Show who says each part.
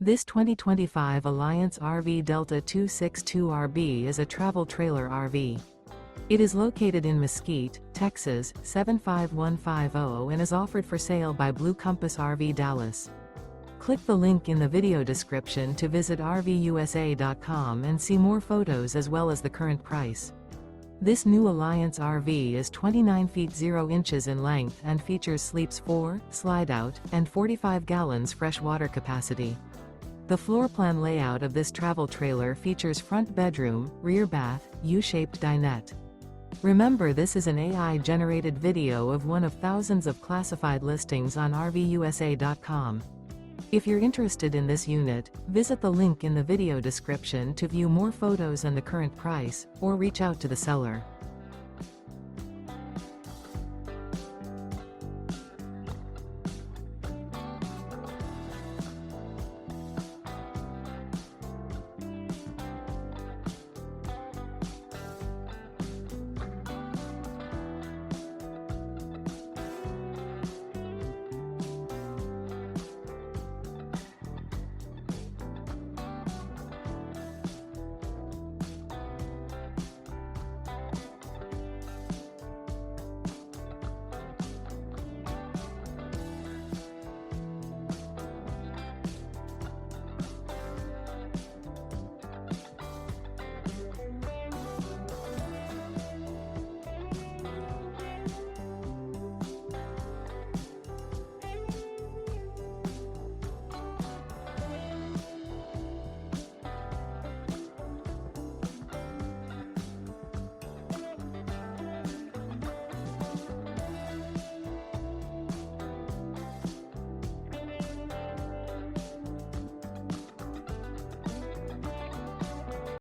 Speaker 1: This 2025 Alliance RV Delta 262RB is a travel trailer RV. It is located in Mesquite, Texas, 75150 and is offered for sale by Blue Compass RV Dallas. Click the link in the video description to visit RVUSA.com and see more photos as well as the current price. This new Alliance RV is 29 feet 0 inches in length and features sleeps 4, Slideout, and 45 gallons fresh water capacity. The floor plan layout of this travel trailer features front bedroom, rear bath, U-shaped dinette. Remember, this is an AI-generated video of one of thousands of classified listings on RVUSA.com. If you're interested in this unit, visit the link in the video description to view more photos and the current price, or reach out to the seller.